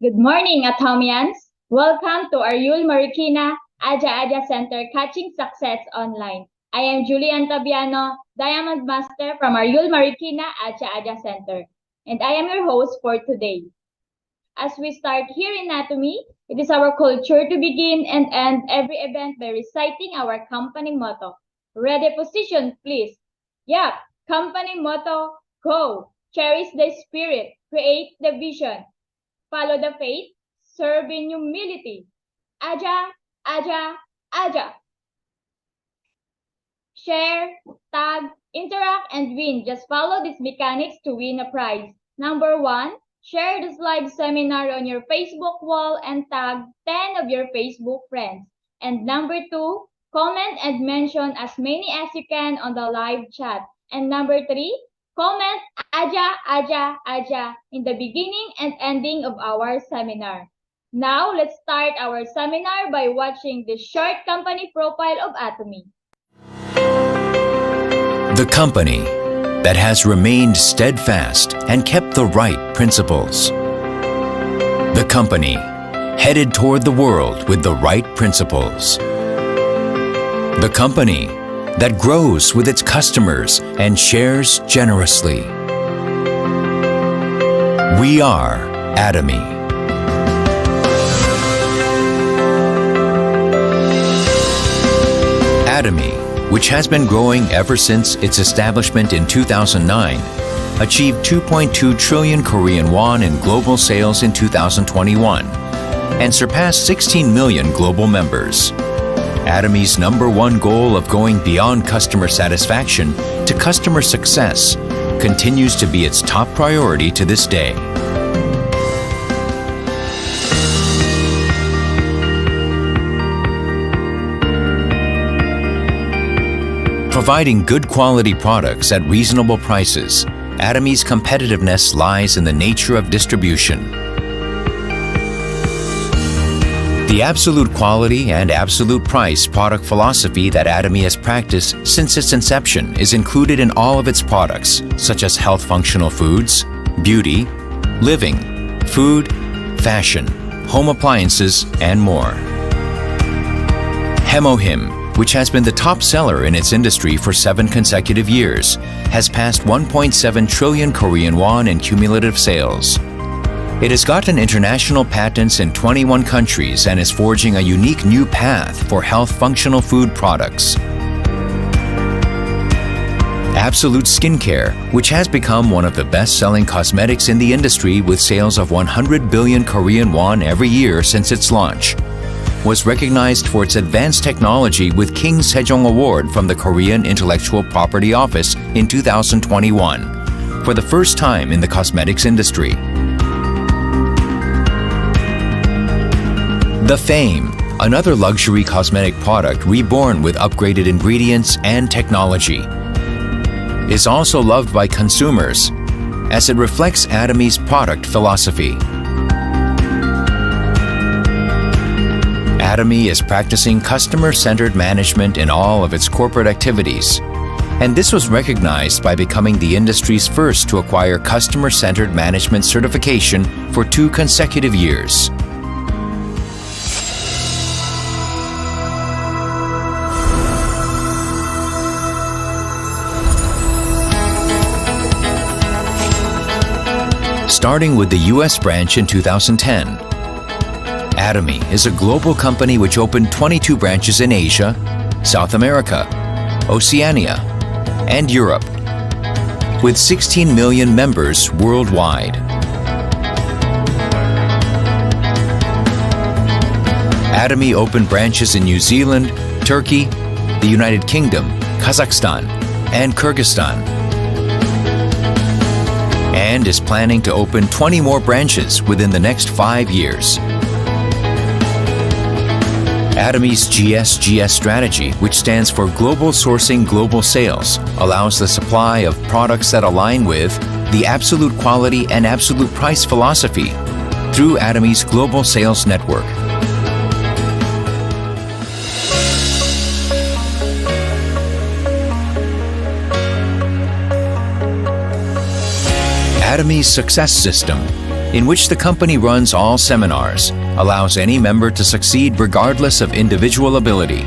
Good morning, Atomians. Welcome to Ariul Marikina Aja Center Catching Success Online. I am Julian Tabiano, Diamond Master from Ariul Marikina Aja Center, and I am your host for today. As we start here in Atomy, it is our culture to begin and end every event by reciting our company motto. Ready position, please. Yep, company motto, go. Cherish the spirit, create the vision, follow the faith, serve in humility. Aja, Aja, Aja. Share, tag, interact, and win. Just follow these mechanics to win a prize. Number 1, share this live seminar on your Facebook wall and tag 10 of your Facebook friends. And number 2, comment and mention as many as you can on the live chat. And number 3, comment Aja, Aja, Aja in the beginning and ending of our seminar. Now, let's start our seminar by watching the short company profile of Atomy. The company that has remained steadfast and kept the right principles. The company headed toward the world with the right principles. The company that grows with its customers and shares generously. We are Atomy. Atomy, which has been growing ever since its establishment in 2009, achieved 2.2 trillion Korean won in global sales in 2021 and surpassed 16 million global members. Atomy's #1 goal of going beyond customer satisfaction to customer success continues to be its top priority to this day. Providing good quality products at reasonable prices, Atomy's competitiveness lies in the nature of distribution. The absolute quality and absolute price product philosophy that Atomy has practiced since its inception is included in all of its products, such as health functional foods, beauty, living, food, fashion, home appliances, and more. Hemohim, which has been the top seller in its industry for 7 consecutive years, has passed 1.7 trillion Korean won in cumulative sales. It has gotten international patents in 21 countries and is forging a unique new path for health functional food products. Absolute Skincare, which has become one of the best-selling cosmetics in the industry with sales of 100 billion Korean won every year since its launch, was recognized for its advanced technology with King Sejong Award from the Korean Intellectual Property Office in 2021, for the first time in the cosmetics industry. The Fame, another luxury cosmetic product reborn with upgraded ingredients and technology, is also loved by consumers as it reflects Atomy's product philosophy. Atomy is practicing customer-centered management in all of its corporate activities, and this was recognized by becoming the industry's first to acquire customer-centered management certification for 2 consecutive years. Starting with the U.S. branch in 2010, Atomy is a global company which opened 22 branches in Asia, South America, Oceania, and Europe, with 16 million members worldwide. Atomy opened branches in New Zealand, Turkey, the United Kingdom, Kazakhstan, and Kyrgyzstan, and is planning to open 20 more branches within the next 5 years. Atomy's GSGS strategy, which stands for Global Sourcing Global Sales, allows the supply of products that align with the absolute quality and absolute price philosophy through Atomy's global sales network. Atomy's success system in which the company runs all seminars, allows any member to succeed regardless of individual ability.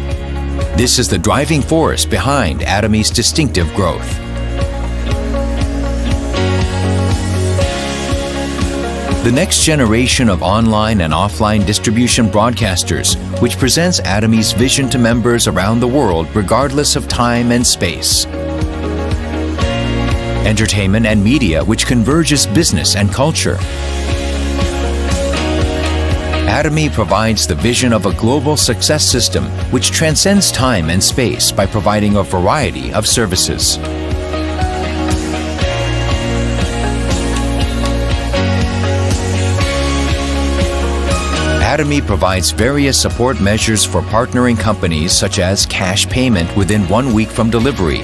This is the driving force behind Atomy's distinctive growth. The next generation of online and offline distribution broadcasters, which presents Atomy's vision to members around the world regardless of time and space. Entertainment and media, which converges business and culture. Atomy provides the vision of a global success system which transcends time and space by providing a variety of services. Atomy provides various support measures for partnering companies such as cash payment within 1 week from delivery,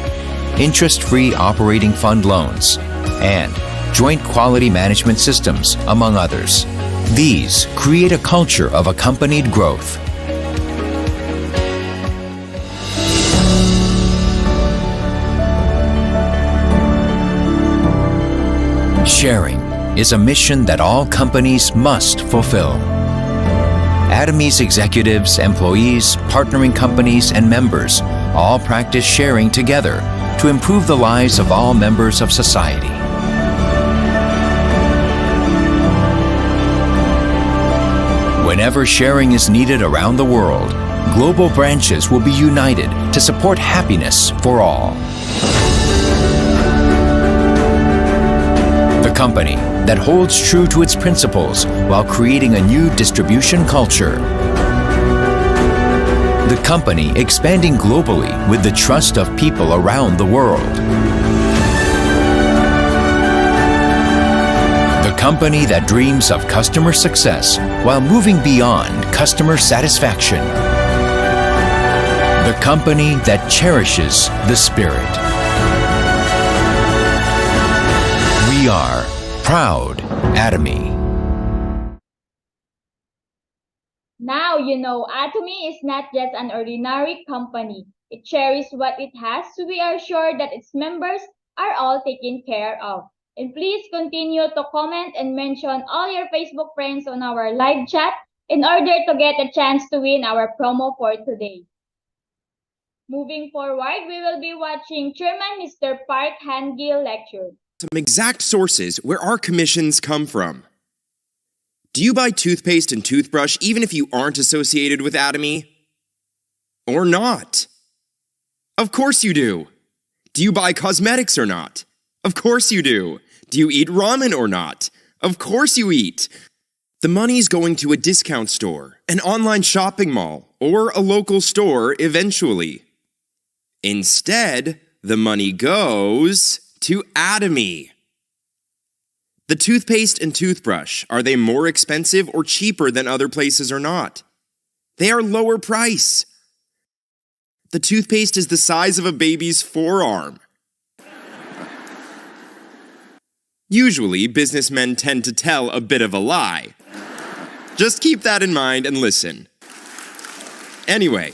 interest-free operating fund loans, and joint quality management systems, among others. These create a culture of accompanied growth. Sharing is a mission that all companies must fulfill. Atomy's executives, employees, partnering companies, and members all practice sharing together to improve the lives of all members of society. Whenever sharing is needed around the world, global branches will be united to support happiness for all. The company that holds true to its principles while creating a new distribution culture. The company expanding globally with the trust of people around the world. The company that dreams of customer success while moving beyond customer satisfaction. The company that cherishes the spirit. We are proud Atomy. Now you know Atomy is not just an ordinary company. It cherishes what it has, so we are sure that its members are all taken care of. And please continue to comment and mention all your Facebook friends on our live chat in order to get a chance to win our promo for today. Moving forward, we will be watching Chairman Mr. Park Han-gil lecture. Some exact sources where our commissions come from. Do you buy toothpaste and toothbrush even if you aren't associated with Atomy? Or not? Of course you do. Do you buy cosmetics or not? Of course you do. Do you eat ramen or not? Of course you eat. The money's going to a discount store, an online shopping mall, or a local store eventually. Instead, the money goes to Atomy. The toothpaste and toothbrush, are they more expensive or cheaper than other places or not? They are lower price. The toothpaste is the size of a baby's forearm. Usually, businessmen tend to tell a bit of a lie. Just keep that in mind and listen. Anyway,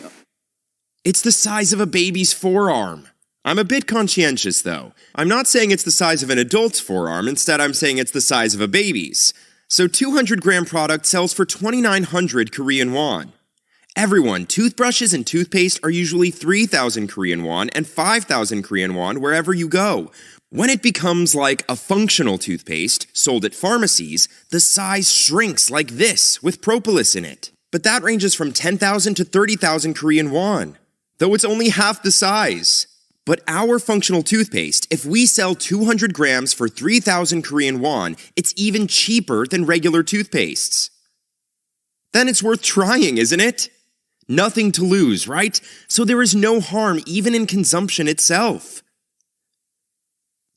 it's the size of a baby's forearm. I'm a bit conscientious, though. I'm not saying it's the size of an adult's forearm. Instead, I'm saying it's the size of a baby's. So 200-gram product sells for 2,900 Korean won. Everyone, toothbrushes and toothpaste are usually 3,000 Korean won and 5,000 Korean won wherever you go. When it becomes like a functional toothpaste sold at pharmacies, the size shrinks like this with propolis in it. But that ranges from 10,000 to 30,000 Korean won, though it's only half the size. But our functional toothpaste, if we sell 200 grams for 3,000 Korean won, it's even cheaper than regular toothpastes. Then it's worth trying, isn't it? Nothing to lose, right? So there is no harm even in consumption itself.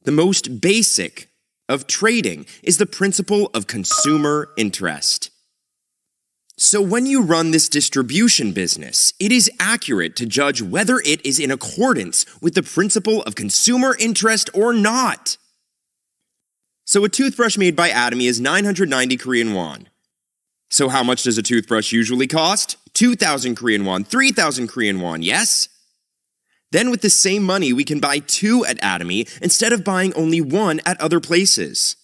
The most basic of trading is the principle of consumer interest. So when you run this distribution business, it is accurate to judge whether it is in accordance with the principle of consumer interest or not. So a toothbrush made by Atomy is 990 Korean won. So how much does a toothbrush usually cost? 2,000 Korean won, 3,000 Korean won, yes? Then with the same money, we can buy 2 at Atomy instead of buying only 1 at other places.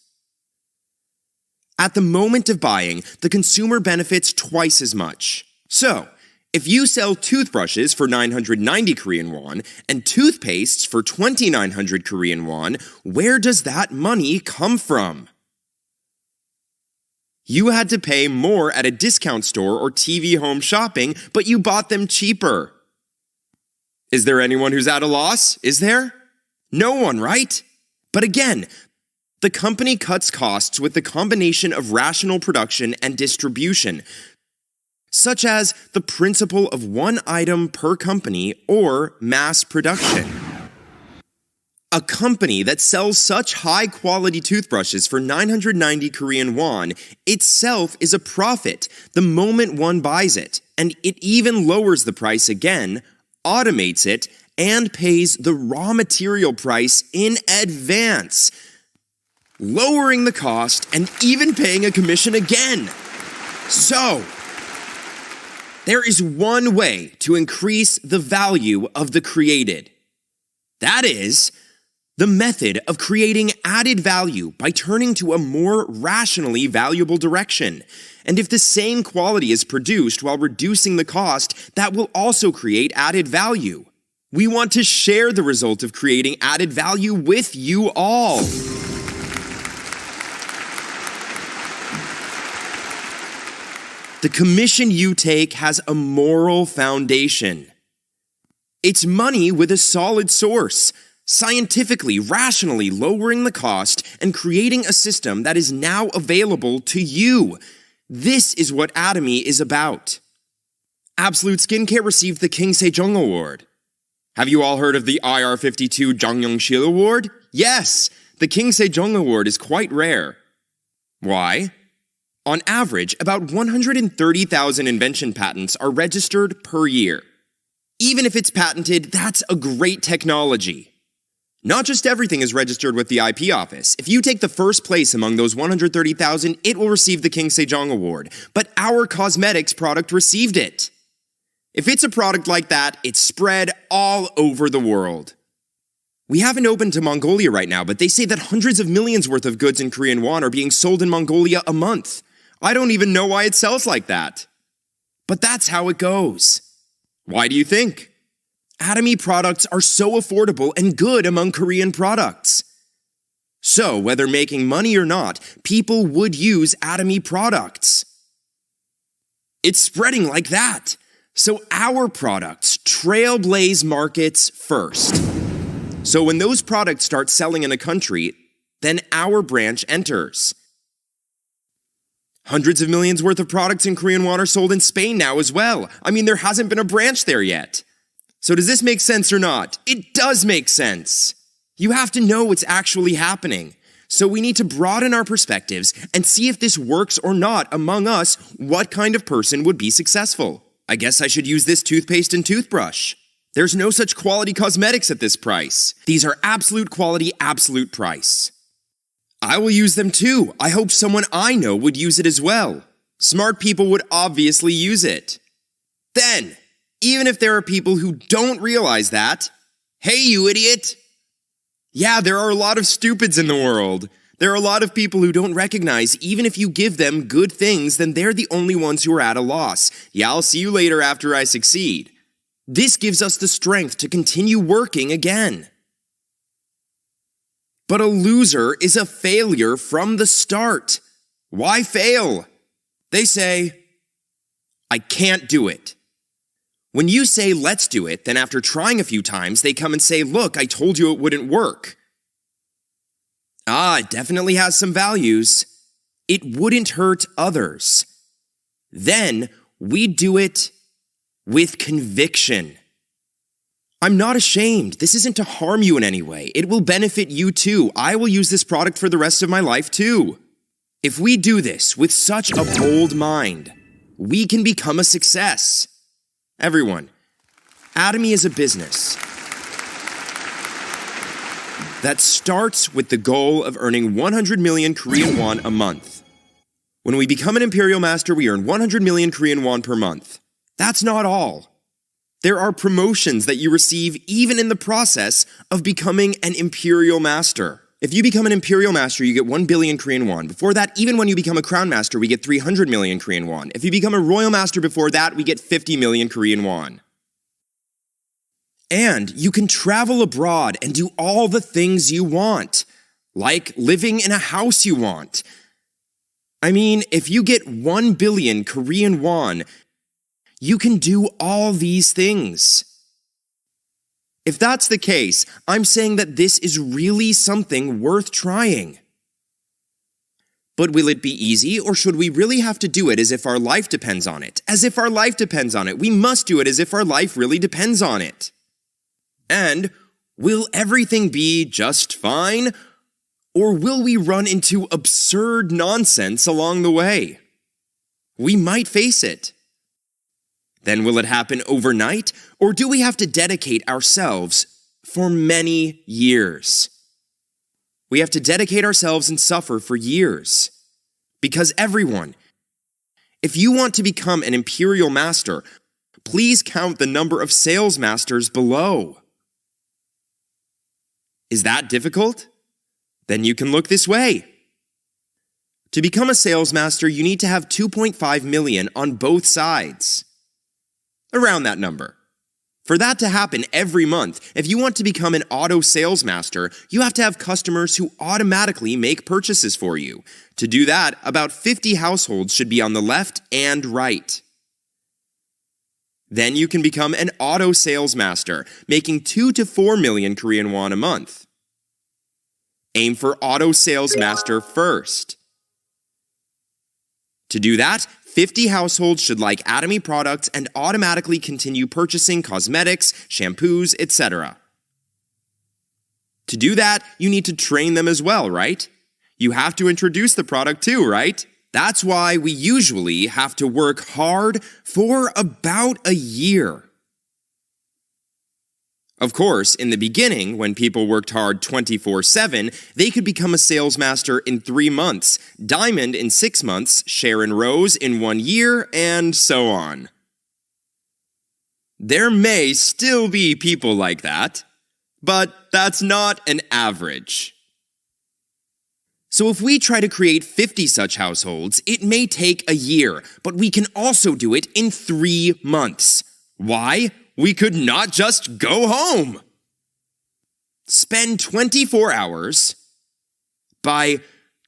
At the moment of buying, the consumer benefits twice as much. So, if you sell toothbrushes for 990 Korean won and toothpastes for 2,900 Korean won, where does that money come from? You had to pay more at a discount store or TV home shopping, but you bought them cheaper. Is there anyone who's at a loss? Is there? No one, right? But again, the company cuts costs with the combination of rational production and distribution, such as the principle of one item per company or mass production. A company that sells such high-quality toothbrushes for 990 Korean won itself is a profit the moment one buys it, and it even lowers the price again, automates it, and pays the raw material price in advance, lowering the cost and even paying a commission again. So, there is one way to increase the value of the created. That is the method of creating added value by turning to a more rationally valuable direction. And if the same quality is produced while reducing the cost, that will also create added value. We want to share the result of creating added value with you all. The commission you take has a moral foundation. It's money with a solid source, scientifically, rationally lowering the cost and creating a system that is now available to you. This is what Atomy is about. Absolute Skincare received the King Sejong Award. Have you all heard of the IR52 Jonghyung-shil Award? Yes, the King Sejong Award is quite rare. Why? On average, about 130,000 invention patents are registered per year. Even if it's patented, that's a great technology. Not just everything is registered with the IP office. If you take the first place among those 130,000, it will receive the King Sejong Award. But our cosmetics product received it. If it's a product like that, it's spread all over the world. We haven't opened to Mongolia right now, but they say that hundreds of millions worth of goods in Korean won are being sold in Mongolia a month. I don't even know why it sells like that. But that's how it goes. Why do you think? Atomy products are so affordable and good among Korean products. So, whether making money or not, people would use Atomy products. It's spreading like that. So our products trailblaze markets first. So when those products start selling in a country, then our branch enters. Hundreds of millions worth of products in Korean won are sold in Spain now as well. I mean, there hasn't been a branch there yet. So does this make sense or not? It does make sense. You have to know what's actually happening. So we need to broaden our perspectives and see if this works or not among us, what kind of person would be successful. I guess I should use this toothpaste and toothbrush. There's no such quality cosmetics at this price. These are absolute quality, absolute price. I will use them too. I hope someone I know would use it as well. Smart people would obviously use it. Then, even if there are people who don't realize that, hey, you idiot! Yeah, there are a lot of stupids in the world. There are a lot of people who don't recognize even if you give them good things, then they're the only ones who are at a loss. Yeah, I'll see you later after I succeed. This gives us the strength to continue working again. But a loser is a failure from the start. Why fail? They say, I can't do it. When you say, let's do it, then after trying a few times, they come and say, look, I told you it wouldn't work. It definitely has some values. It wouldn't hurt others. Then we do it with conviction. I'm not ashamed. This isn't to harm you in any way. It will benefit you too. I will use this product for the rest of my life too. If we do this with such a bold mind, we can become a success. Everyone, Atomy is a business that starts with the goal of earning 100 million Korean won a month. When we become an Imperial Master, we earn 100 million Korean won per month. That's not all. There are promotions that you receive even in the process of becoming an Imperial Master. if you become an Imperial Master, you get 1 billion Korean won. Before that, even when you become a Crown Master, we get 300 million Korean won. If you become a Royal Master before that, we get 50 million Korean won. And you can travel abroad and do all the things you want, like living in a house you want. I mean, if you get 1 billion Korean won, you can do all these things. If that's the case, I'm saying that this is really something worth trying. But will it be easy, or should we really have to do it as if our life depends on it? As if our life depends on it. We must do it as if our life really depends on it. And will everything be just fine? Or will we run into absurd nonsense along the way? We might face it. Then will it happen overnight, or do we have to dedicate ourselves for many years? We have to dedicate ourselves and suffer for years. Because everyone, if you want to become an Imperial Master, please count the number of sales masters below. Is that difficult? Then you can look this way. To become a sales master, you need to have 2.5 million on both sides. Around that number. For that to happen every month, if you want to become an auto sales master, you have to have customers who automatically make purchases for you. To do that, about 50 households should be on the left and right. Then you can become an auto sales master, making 2 to 4 million Korean won a month. Aim for auto sales master first. To do that, 50 households should like Atomy products and automatically continue purchasing cosmetics, shampoos, etc. To do that, you need to train them as well, right? You have to introduce the product too, right? That's why we usually have to work hard for about a year. Of course, in the beginning, when people worked hard 24/7, they could become a sales master in 3 months, Diamond in 6 months, Sharon Rose in 1 year, and so on. There may still be people like that, but that's not an average. So if we try to create 50 such households, it may take a year, but we can also do it in 3 months. Why? We could not just go home. Spend 24 hours by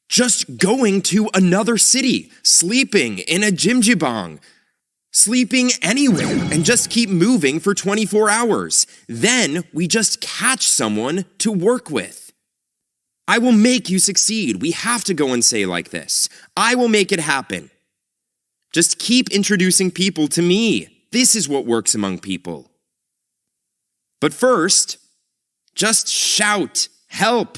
just going to another city, sleeping in a jjimjilbang, sleeping anywhere, and just keep moving for 24 hours. Then we just catch someone to work with. I will make you succeed. We have to go and say like this. I will make it happen. Just keep introducing people to me. This is what works among people. But first, just shout, help,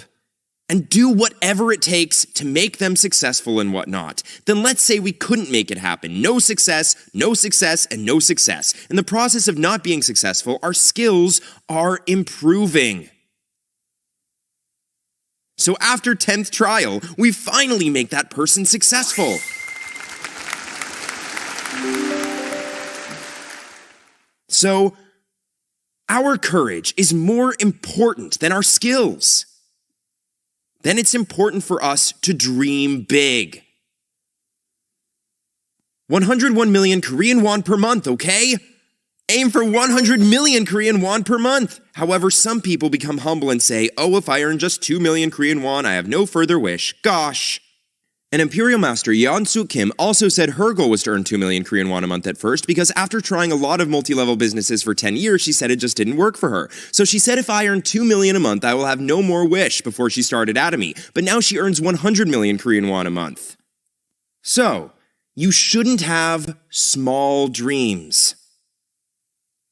and do whatever it takes to make them successful and whatnot. Then let's say we couldn't make it happen. No success, and no success. In the process of not being successful, our skills are improving. So after 10th trial, we finally make that person successful. So, our courage is more important than our skills. Then it's important for us to dream big. 101 million Korean won per month, okay? Aim for 100 million Korean won per month. However, some people become humble and say, oh, if I earn just 2 million Korean won, I have no further wish. Gosh. An Imperial Master, Yeon-Soo Kim, also said her goal was to earn 2 million Korean won a month at first because after trying a lot of multi-level businesses for 10 years, she said it just didn't work for her. So she said if I earn 2 million a month, I will have no more wish before she started Atomy. But now she earns 100 million Korean won a month. So, you shouldn't have small dreams.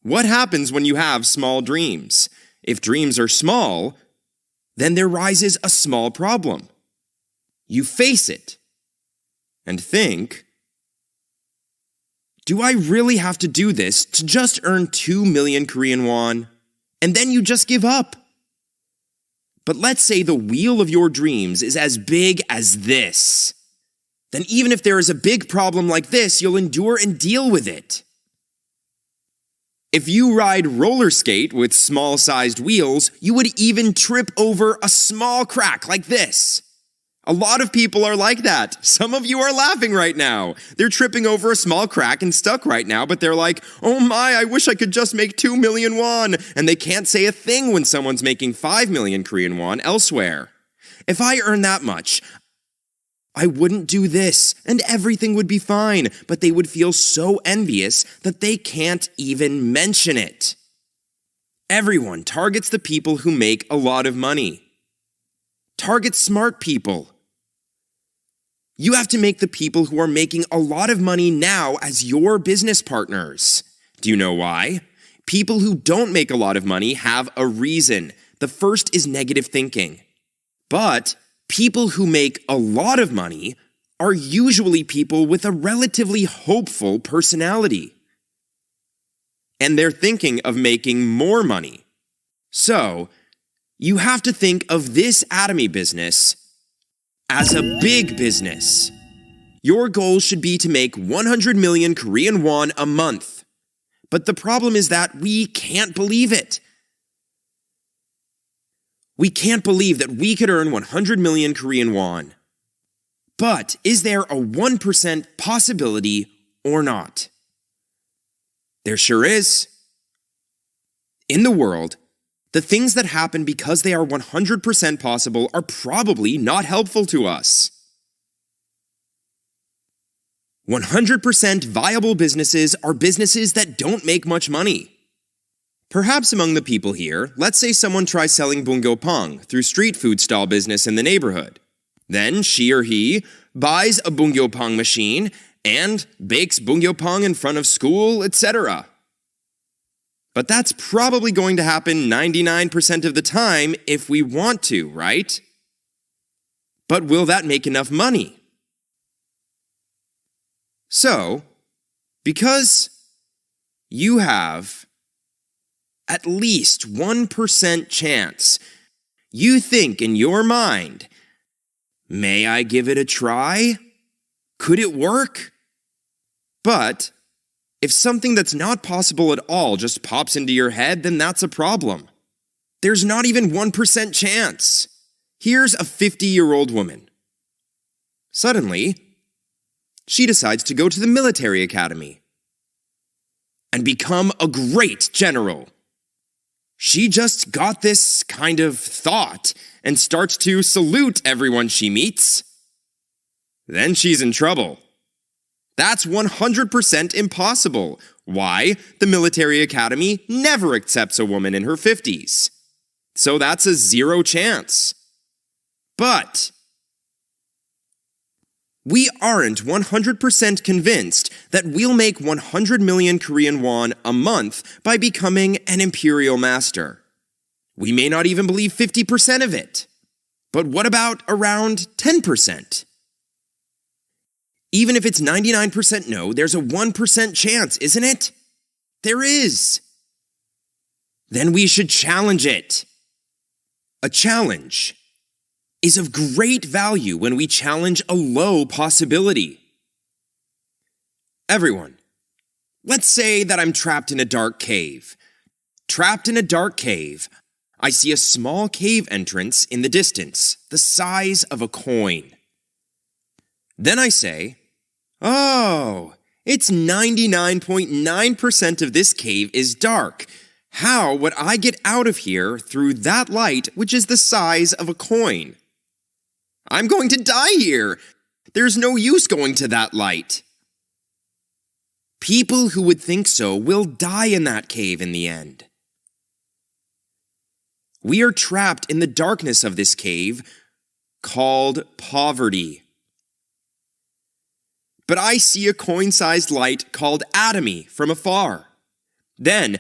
What happens when you have small dreams? If dreams are small, then there rises a small problem. You face it and think, do I really have to do this to just earn 2 million Korean won? And then you just give up. But let's say the wheel of your dreams is as big as this. Then even if there is a big problem like this, you'll endure and deal with it. If you ride roller skate with small-sized wheels, you would even trip over a small crack like this. A lot of people are like that. Some of you are laughing right now. They're tripping over a small crack and stuck right now, but they're like, oh my, I wish I could just make 2 million won. And they can't say a thing when someone's making 5 million Korean won elsewhere. If I earn that much, I wouldn't do this, and everything would be fine, but they would feel so envious that they can't even mention it. Everyone targets the people who make a lot of money. Target smart people. You have to make the people who are making a lot of money now as your business partners. Do you know why? People who don't make a lot of money have a reason. The first is negative thinking. But people who make a lot of money are usually people with a relatively hopeful personality. And they're thinking of making more money. So, you have to think of this Atomy business as a big business. Your goal should be to make 100 million Korean won a month. But the problem is that we can't believe it. We can't believe that we could earn 100 million Korean won. But is there a 1% possibility or not? There sure is. In the world, the things that happen because they are 100% possible are probably not helpful to us. 100% viable businesses are businesses that don't make much money. Perhaps among the people here, let's say someone tries selling bungyopang through street food stall business in the neighborhood. Then she or he buys a bungyopang machine and bakes bungyopang in front of school, etc. But that's probably going to happen 99% of the time if we want to, right? But will that make enough money? So, because you have at least 1% chance, you think in your mind, may I give it a try? Could it work? But if something that's not possible at all just pops into your head, then that's a problem. There's not even 1% chance. Here's a 50-year-old woman. Suddenly, she decides to go to the military academy and become a great general. She just got this kind of thought and starts to salute everyone she meets. Then she's in trouble. That's 100% impossible. Why? The military academy never accepts a woman in her 50s. So that's a 0 chance. But we aren't 100% convinced that we'll make 100 million Korean won a month by becoming an imperial master. We may not even believe 50% of it. But what about around 10%? Even if it's 99% no, there's a 1% chance, isn't it? There is. Then we should challenge it. A challenge is of great value when we challenge a low possibility. Everyone, let's say that I'm trapped in a dark cave. Trapped in a dark cave, I see a small cave entrance in the distance, the size of a coin. Then I say, oh, it's 99.9% of this cave is dark. How would I get out of here through that light, which is the size of a coin? I'm going to die here. There's no use going to that light. People who would think so will die in that cave in the end. We are trapped in the darkness of this cave called poverty. But I see a coin-sized light called Atomy from afar. Then,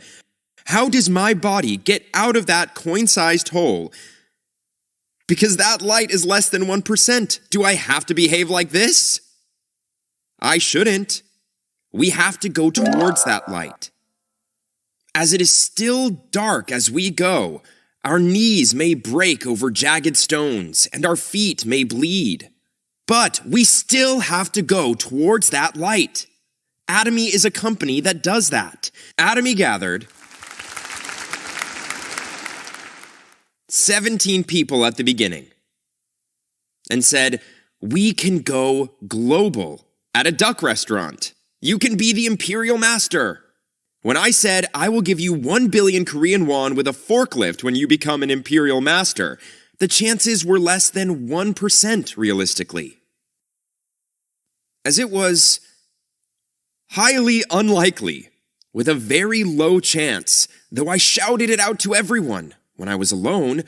how does my body get out of that coin-sized hole? Because that light is less than 1%. Do I have to behave like this? I shouldn't. We have to go towards that light. As it is still dark as we go, our knees may break over jagged stones, and our feet may bleed. But we still have to go towards that light. Atomy is a company that does that. Atomy gathered 17 people at the beginning and said, we can go global at a duck restaurant. You can be the imperial master. When I said, I will give you 1 billion Korean won with a forklift when you become an imperial master, the chances were less than 1% realistically. As it was highly unlikely, with a very low chance, though I shouted it out to everyone. When I was alone,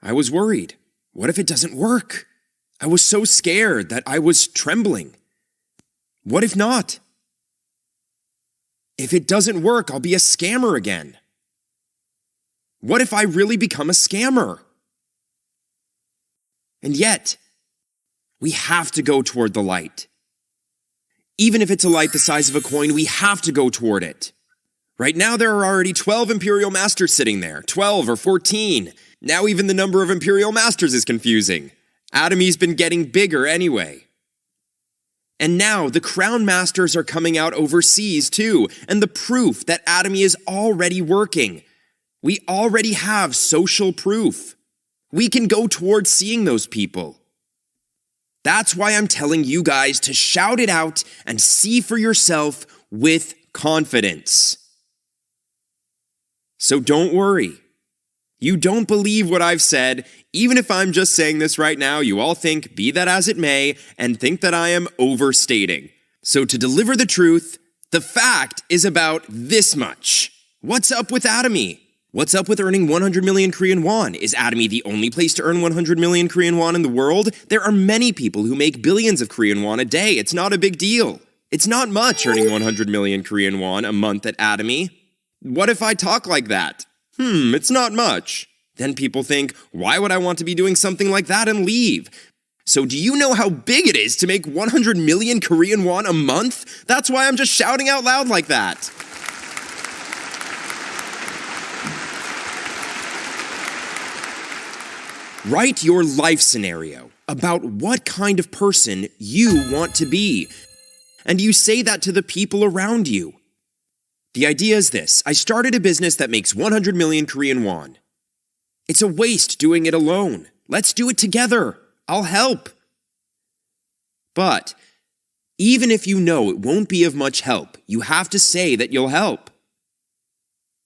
I was worried. What if it doesn't work? I was so scared that I was trembling. What if not? If it doesn't work, I'll be a scammer again. What if I really become a scammer? And yet, we have to go toward the light. Even if it's a light the size of a coin, we have to go toward it. Right now, there are already 12 Imperial Masters sitting there, 12 or 14. Now even the number of Imperial Masters is confusing. Atomy's been getting bigger anyway. And now the Crown Masters are coming out overseas too, and the proof that Atomy is already working. We already have social proof. We can go towards seeing those people. That's why I'm telling you guys to shout it out and see for yourself with confidence. So don't worry. You don't believe what I've said. Even if I'm just saying this right now, you all think, be that as it may, and think that I am overstating. So to deliver the truth, the fact is about this much. What's up with Atomy? What's up with earning 100 million Korean won? Is Atomy the only place to earn 100 million Korean won in the world? There are many people who make billions of Korean won a day. It's not a big deal. It's not much earning 100 million Korean won a month at Atomy. What if I talk like that? It's not much. Then people think, why would I want to be doing something like that and leave? So do you know how big it is to make 100 million Korean won a month? That's why I'm just shouting out loud like that. Write your life scenario about what kind of person you want to be. And you say that to the people around you. The idea is this. I started a business that makes 100 million Korean won. It's a waste doing it alone. Let's do it together. I'll help. But even if you know it won't be of much help, you have to say that you'll help.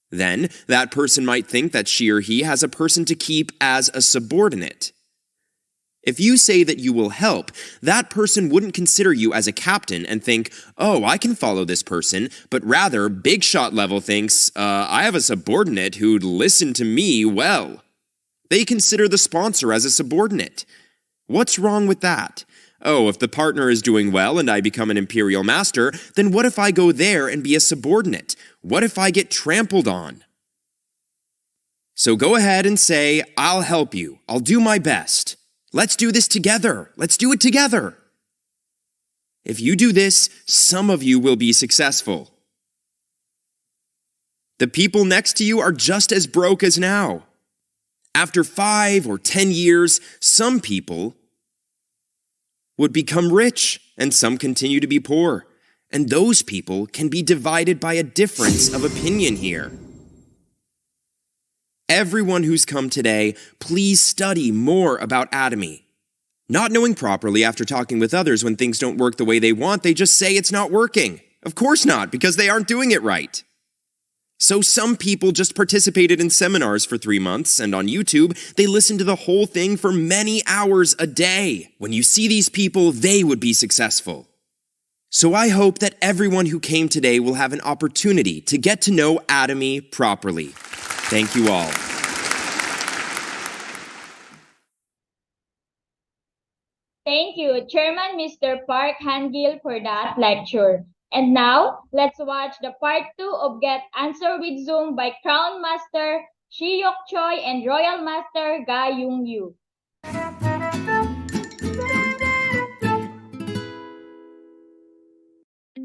Then that person might think that she or he has a person to keep as a subordinate. If you say that you will help, that person wouldn't consider you as a captain and think, oh, I can follow this person, but rather, big shot level thinks, I have a subordinate who'd listen to me well. They consider the sponsor as a subordinate. What's wrong with that? Oh, if the partner is doing well and I become an imperial master, then what if I go there and be a subordinate? What if I get trampled on? So go ahead and say, I'll help you. I'll do my best. Let's do this together. Let's do it together. If you do this, some of you will be successful. The people next to you are just as broke as now. After 5 or 10 years, some people would become rich and some continue to be poor. And those people can be divided by a difference of opinion here. Everyone who's come today, please study more about Atomy. Not knowing properly after talking with others when things don't work the way they want, they just say it's not working. Of course not, because they aren't doing it right. So some people just participated in seminars for 3 months, and on YouTube, they listened to the whole thing for many hours a day. When you see these people, they would be successful. So I hope that everyone who came today will have an opportunity to get to know Atomy properly. Thank you all. Thank you, Chairman Mr. Park Hangil, for that lecture. And now, let's watch the part 2 of Get Answer with Zoom by Crown Master Shi Yok Choi and Royal Master Ga Yung Yu.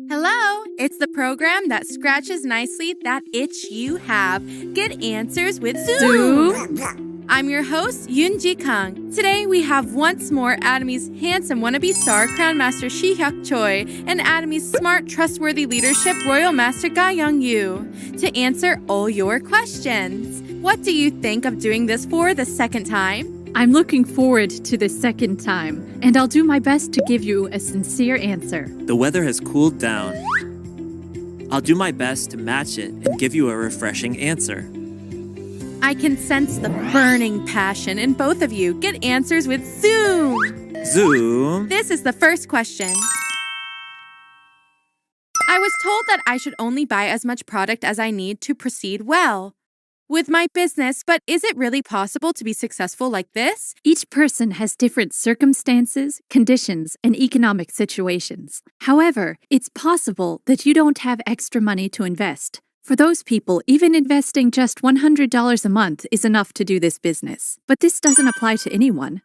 Hello, it's the program that scratches nicely that itch you have. Get answers with Zoom. I'm your host, Yoon Ji Kang. Today we have once more Atomy's handsome wannabe star, Crown Master Shi Hyuk Choi, and Atomy's smart, trustworthy leadership, Royal Master Ga Young Yu, to answer all your questions. What do you think of doing this for the second time? I'm looking forward to the second time, and I'll do my best to give you a sincere answer. The weather has cooled down. I'll do my best to match it and give you a refreshing answer. I can sense the burning passion in both of you. Get answers with Zoom! Zoom. This is the first question. I was told that I should only buy as much product as I need to proceed well with my business, but is it really possible to be successful like this? Each person has different circumstances, conditions, and economic situations. However, it's possible that you don't have extra money to invest. For those people, even investing just $100 a month is enough to do this business. But this doesn't apply to anyone.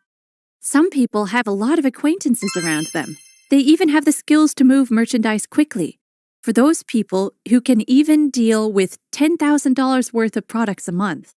Some people have a lot of acquaintances around them. They even have the skills to move merchandise quickly. For those people who can even deal with $10,000 worth of products a month,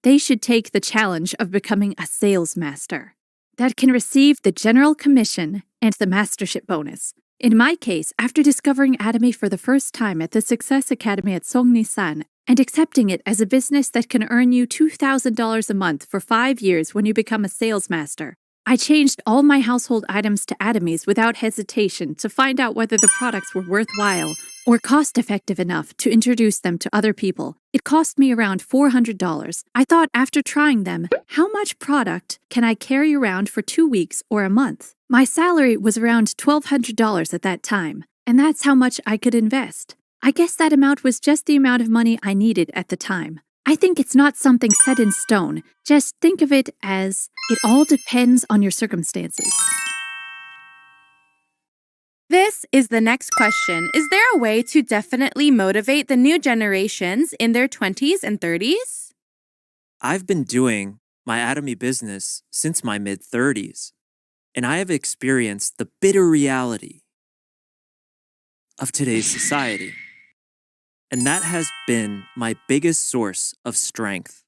they should take the challenge of becoming a sales master that can receive the general commission and the mastership bonus. In my case, after discovering Atomy for the first time at the Success Academy at Songnisan and accepting it as a business that can earn you $2,000 a month for 5 years when you become a sales master, I changed all my household items to Atomy's without hesitation to find out whether the products were worthwhile or cost-effective enough to introduce them to other people. It cost me around $400. I thought after trying them, how much product can I carry around for 2 weeks or a month? My salary was around $1,200 at that time, and that's how much I could invest. I guess that amount was just the amount of money I needed at the time. I think it's not something set in stone. Just think of it as it all depends on your circumstances. This is the next question. Is there a way to definitely motivate the new generations in their 20s and 30s? I've been doing my Atomy business since my mid-30s, and I have experienced the bitter reality of today's society. And that has been my biggest source of strength.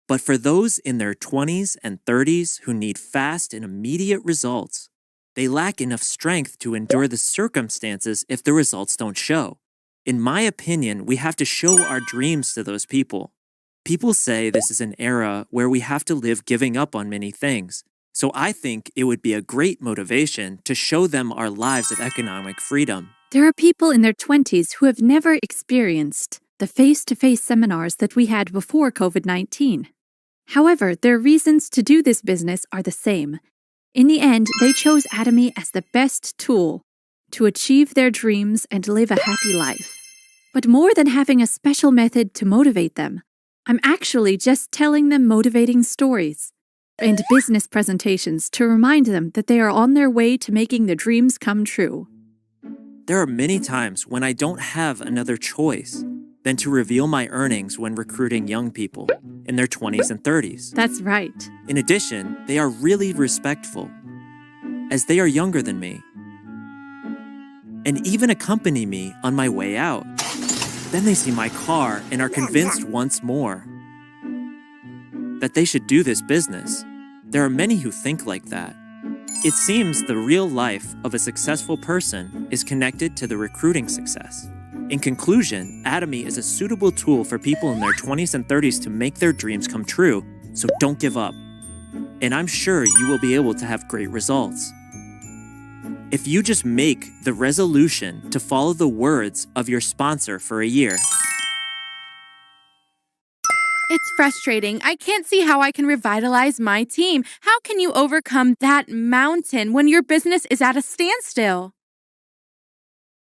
But for those in their 20s and 30s who need fast and immediate results, they lack enough strength to endure the circumstances if the results don't show. In my opinion, we have to show our dreams to those people. People say this is an era where we have to live giving up on many things. So I think it would be a great motivation to show them our lives of economic freedom. There are people in their 20s who have never experienced the face-to-face seminars that we had before COVID-19. However, their reasons to do this business are the same. In the end, they chose Atomy as the best tool to achieve their dreams and live a happy life. But more than having a special method to motivate them, I'm actually just telling them motivating stories and business presentations to remind them that they are on their way to making their dreams come true. There are many times when I don't have another choice than to reveal my earnings when recruiting young people in their 20s and 30s. That's right. In addition, they are really respectful, as they are younger than me, and even accompany me on my way out. Then they see my car and are convinced once more that they should do this business. There are many who think like that. It seems the real life of a successful person is connected to the recruiting success. In conclusion, Atomy is a suitable tool for people in their 20s and 30s to make their dreams come true, so don't give up. And I'm sure you will be able to have great results. If you just make the resolution to follow the words of your sponsor for a year. It's frustrating. I can't see how I can revitalize my team. How can you overcome that mountain when your business is at a standstill?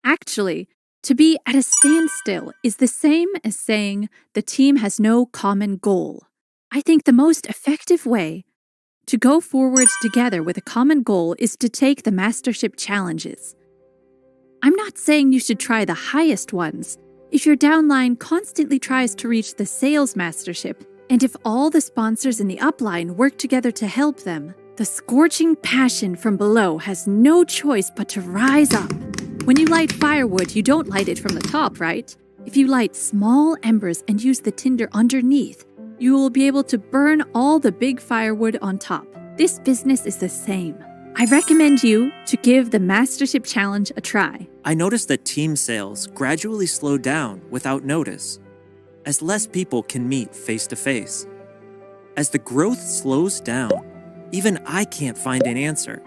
Actually, to be at a standstill is the same as saying the team has no common goal. I think the most effective way to go forward together with a common goal is to take the mastership challenges. I'm not saying you should try the highest ones. If your downline constantly tries to reach the sales mastership, and if all the sponsors in the upline work together to help them, the scorching passion from below has no choice but to rise up. When you light firewood, you don't light it from the top, right? If you light small embers and use the tinder underneath, You will be able to burn all the big firewood on top. This business is the same. I recommend you to give the Mastership Challenge a try. I noticed that team sales gradually slowed down without notice, as less people can meet face to face. As the growth slows down, even I can't find an answer.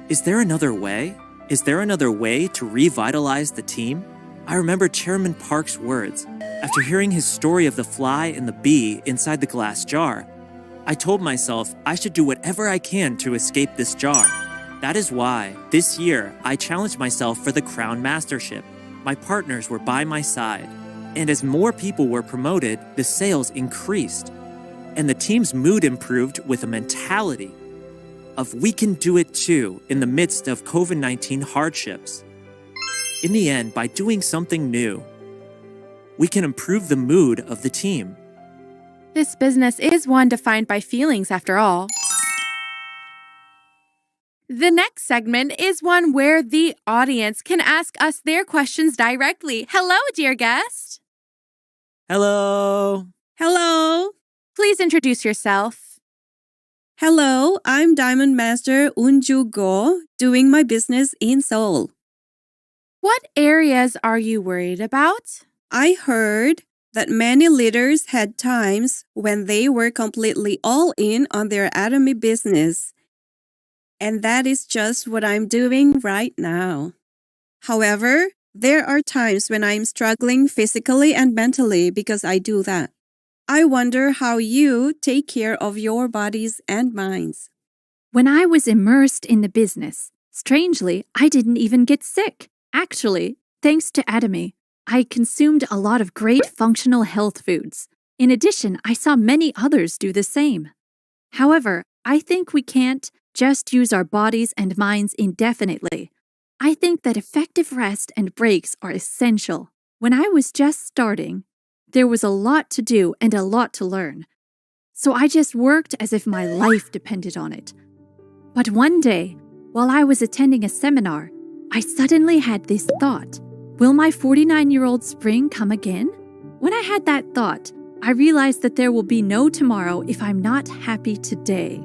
Is there another way? Is there another way to revitalize the team? I remember Chairman Park's words. After hearing his story of the fly and the bee inside the glass jar, I told myself I should do whatever I can to escape this jar. That is why, this year, I challenged myself for the Crown Mastership. My partners were by my side, and as more people were promoted, the sales increased, and the team's mood improved with a mentality of we can do it too in the midst of COVID-19 hardships. In the end, by doing something new, we can improve the mood of the team. This business is one defined by feelings, after all. The next segment is one where the audience can ask us their questions directly. Hello, dear guest. Hello. Hello. Please introduce yourself. Hello, I'm Diamond Master Unju Go, doing my business in Seoul. What areas are you worried about? I heard that many leaders had times when they were completely all in on their Atomy business. And that is just what I'm doing right now. However, there are times when I'm struggling physically and mentally because I do that. I wonder how you take care of your bodies and minds. When I was immersed in the business, strangely, I didn't even get sick. Actually, thanks to Atomy, I consumed a lot of great functional health foods. In addition, I saw many others do the same. However, I think we can't just use our bodies and minds indefinitely. I think that effective rest and breaks are essential. When I was just starting, there was a lot to do and a lot to learn. So I just worked as if my life depended on it. But one day, while I was attending a seminar, I suddenly had this thought. Will my 49-year-old spring come again? When I had that thought, I realized that there will be no tomorrow if I'm not happy today.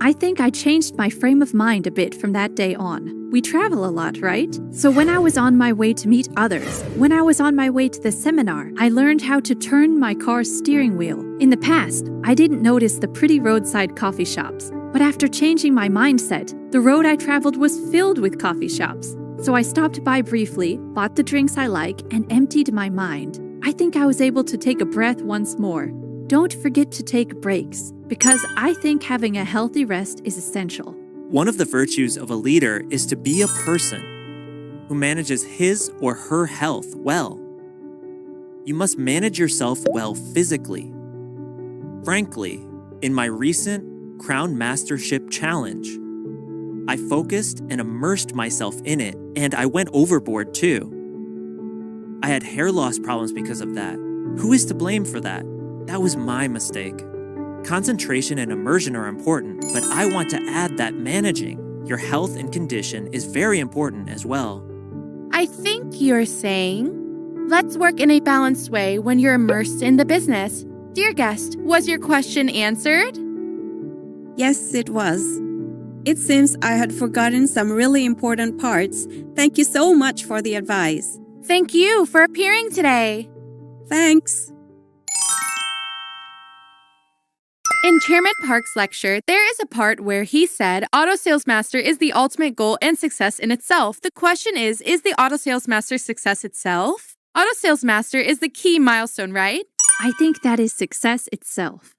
I think I changed my frame of mind a bit from that day on. We travel a lot, right? So when I was on my way to meet others, when I was on my way to the seminar, I learned how to turn my car's steering wheel. In the past, I didn't notice the pretty roadside coffee shops. But after changing my mindset, the road I traveled was filled with coffee shops. So I stopped by briefly, bought the drinks I like, and emptied my mind. I think I was able to take a breath once more. Don't forget to take breaks, because I think having a healthy rest is essential. One of the virtues of a leader is to be a person who manages his or her health well. You must manage yourself well physically. Frankly, in my recent Crown Mastership Challenge, I focused and immersed myself in it, and I went overboard too. I had hair loss problems because of that. Who is to blame for that? That was my mistake. Concentration and immersion are important, but I want to add that managing your health and condition is very important as well. I think you're saying, let's work in a balanced way when you're immersed in the business. Dear guest, was your question answered? Yes, it was. It seems I had forgotten some really important parts. Thank you so much for the advice. Thank you for appearing today. Thanks. In Chairman Park's lecture, there is a part where he said auto sales master is the ultimate goal and success in itself. The question is the auto sales master success itself? Auto sales master is the key milestone, right? I think that is success itself.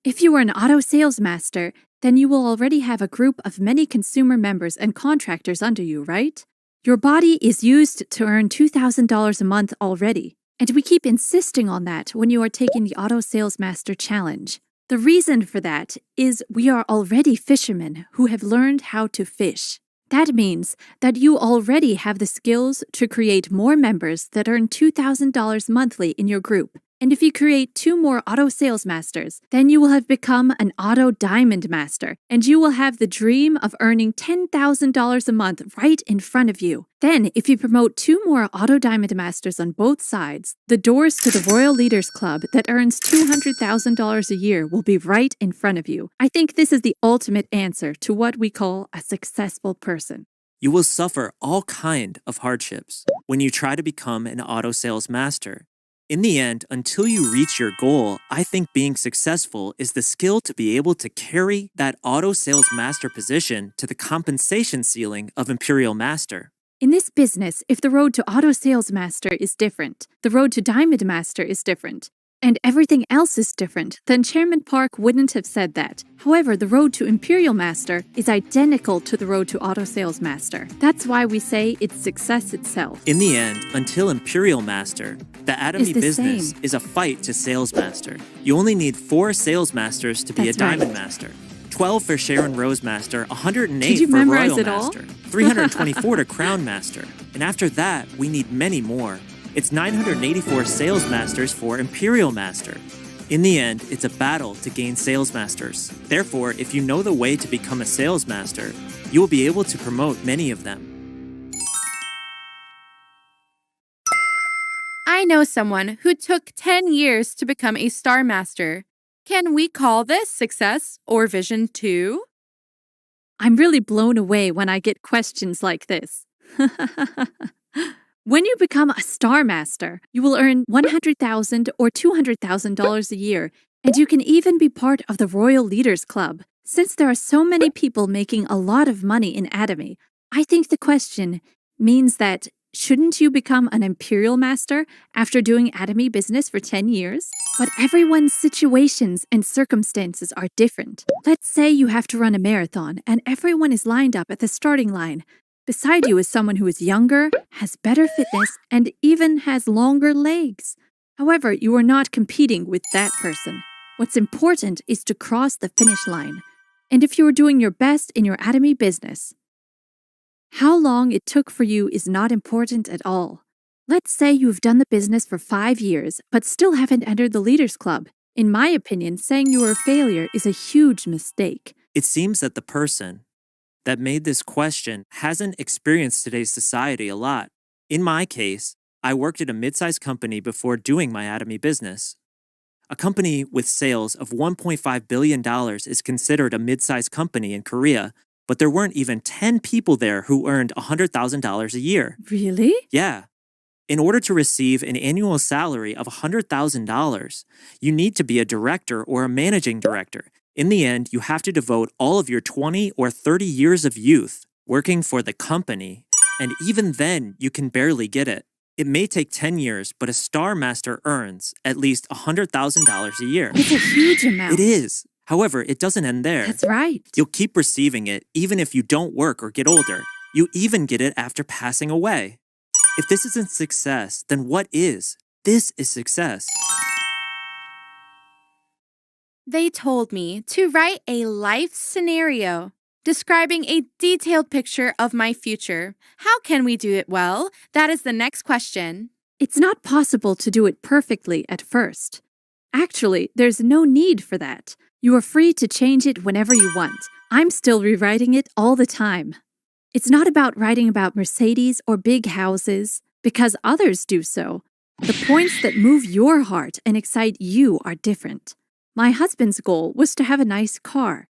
If you are an auto sales master, then you will already have a group of many consumer members and contractors under you, right? Your body is used to earn $2,000 a month already, and we keep insisting on that when you are taking the Auto Sales Master Challenge. The reason for that is we are already fishermen who have learned how to fish. That means that you already have the skills to create more members that earn $2,000 monthly in your group, And if you create 2 more auto sales masters, then you will have become an auto diamond master, and you will have the dream of earning $10,000 a month right in front of you. Then, if you promote 2 more auto diamond masters on both sides, the doors to the Royal Leaders Club that earns $200,000 a year will be right in front of you. I think this is the ultimate answer to what we call a successful person. You will suffer all kind of hardships when you try to become an auto sales master. In the end, until you reach your goal, I think being successful is the skill to be able to carry that auto sales master position to the compensation ceiling of Imperial Master. In this business, if the road to auto sales master is different, the road to diamond master is different, and everything else is different, then Chairman Park wouldn't have said that. However, the road to Imperial Master is identical to the road to Auto Sales Master. That's why we say it's success itself. In the end, until Imperial Master, the Atomy business is a fight to Sales Master. You only need 4 Sales Masters to be a Diamond Master. 12 for Sharon Rose Master, 108 for Royal Master, 324 to Crown Master. And after that, we need many more. It's 984 Sales Masters for Imperial Master. In the end, it's a battle to gain Sales Masters. Therefore, if you know the way to become a Sales Master, you will be able to promote many of them. I know someone who took 10 years to become a Star Master. Can we call this success or vision too? I'm really blown away when I get questions like this. When you become a Star Master, you will earn $100,000 or $200,000 a year, and you can even be part of the Royal Leaders Club. Since there are so many people making a lot of money in Atomy, I think the question means that shouldn't you become an Imperial Master after doing Atomy business for 10 years? But everyone's situations and circumstances are different. Let's say you have to run a marathon and everyone is lined up at the starting line. Beside you is someone who is younger, has better fitness, and even has longer legs. However, you are not competing with that person. What's important is to cross the finish line. And if you are doing your best in your Atomy business, how long it took for you is not important at all. Let's say you've done the business for 5 years, but still haven't entered the Leaders Club. In my opinion, saying you are a failure is a huge mistake. It seems that the person that made this question hasn't experienced today's society a lot. In my case, I worked at a mid-sized company before doing my Atomy business. A company with sales of $1.5 billion is considered a mid-sized company in Korea, but there weren't even 10 people there who earned $100,000 a year. Really? Yeah. In order to receive an annual salary of $100,000, you need to be a director or a managing director. In the end, you have to devote all of your 20 or 30 years of youth working for the company, and even then, you can barely get it. It may take 10 years, but a Star Master earns at least $100,000 a year. It's a huge amount. It is. However, it doesn't end there. That's right. You'll keep receiving it even if you don't work or get older. You even get it after passing away. If this isn't success, then what is? This is success. They told me to write a life scenario describing a detailed picture of my future. How can we do it well? That is the next question. It's not possible to do it perfectly at first. Actually, there's no need for that. You are free to change it whenever you want. I'm still rewriting it all the time. It's not about writing about Mercedes or big houses, because others do so. The points that move your heart and excite you are different. My husband's goal was to have a nice car.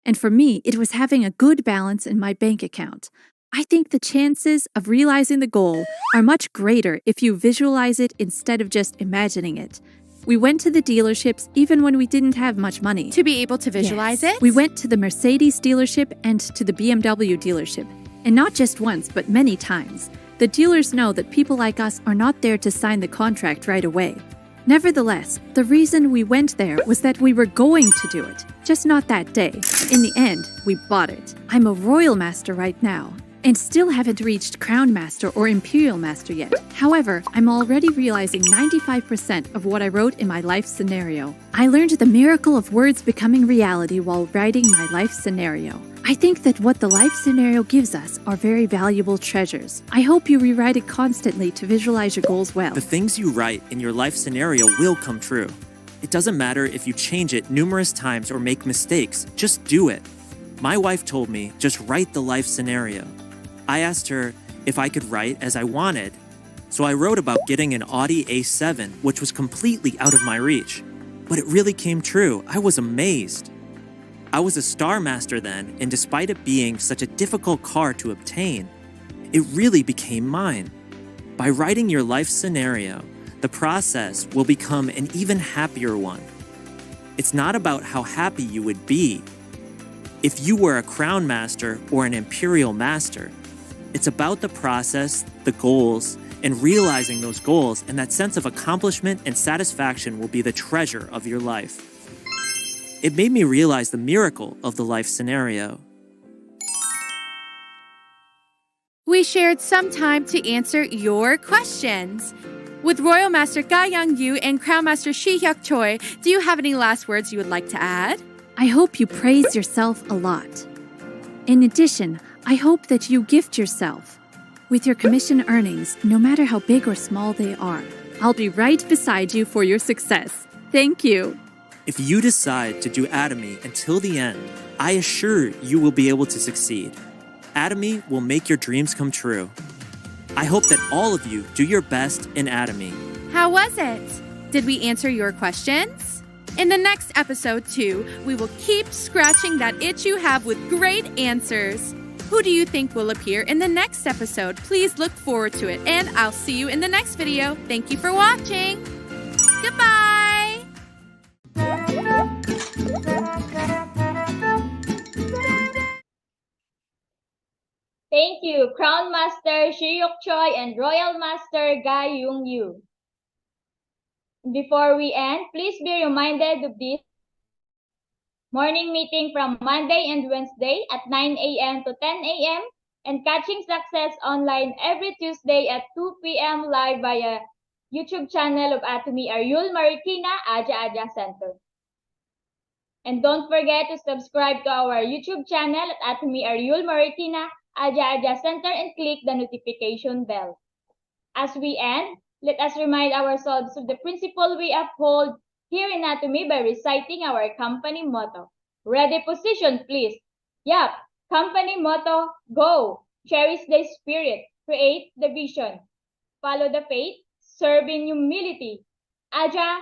And for me, it was having a good balance in my bank account. I think the chances of realizing the goal are much greater if you visualize it instead of just imagining it. We went to the dealerships even when we didn't have much money. To be able to visualize it? We went to the Mercedes dealership and to the BMW dealership. And not just once, but many times. The dealers know that people like us are not there to sign the contract right away. Nevertheless, the reason we went there was that we were going to do it, just not that day. In the end, we bought it. I'm a Royal Master right now, and still haven't reached Crown Master or Imperial Master yet. However, I'm already realizing 95% of what I wrote in my life scenario. I learned the miracle of words becoming reality while writing my life scenario. I think that what the life scenario gives us are very valuable treasures. I hope you rewrite it constantly to visualize your goals well. The things you write in your life scenario will come true. It doesn't matter if you change it numerous times or make mistakes, just do it. My wife told me, just write the life scenario. I asked her if I could write as I wanted, so I wrote about getting an Audi A7, which was completely out of my reach. But it really came true. I was amazed. I was a Star Master then, and despite it being such a difficult car to obtain, it really became mine. By writing your life scenario, the process will become an even happier one. It's not about how happy you would be if you were a Crown Master or an Imperial Master. It's about the process, the goals, and realizing those goals, and that sense of accomplishment and satisfaction will be the treasure of your life. It made me realize the miracle of the life scenario. We shared some time to answer your questions. With Royal Master Ga Young-yu and Crown Master Shi-hyuk Choi, do you have any last words you would like to add? I hope you praise yourself a lot. In addition, I hope that you gift yourself with your commission earnings, no matter how big or small they are. I'll be right beside you for your success. Thank you. If you decide to do Atomy until the end, I assure you will be able to succeed. Atomy will make your dreams come true. I hope that all of you do your best in Atomy. How was it? Did we answer your questions? In the next episode, too, we will keep scratching that itch you have with great answers. Who do you think will appear in the next episode? Please look forward to it, and I'll see you in the next video. Thank you for watching. Goodbye! Thank you, Crown Master Shi-hyuk Choi and Royal Master Ga Young-yu. Before we end, please be reminded of this morning meeting from Monday and Wednesday at 9 a.m. to 10 a.m. and Catching Success online every Tuesday at 2 p.m. live via YouTube channel of Atomy Ariul Marikina Aja Aja Center. And don't forget to subscribe to our YouTube channel at Atomy Ariul Marikina Aja Aja Center and click the notification bell. As we end, let us remind ourselves of the principle we uphold here in Atomy by reciting our company motto. Ready, position, please. Yup, company motto, go. Cherish the spirit, create the vision. Follow the faith, serve in humility. Aja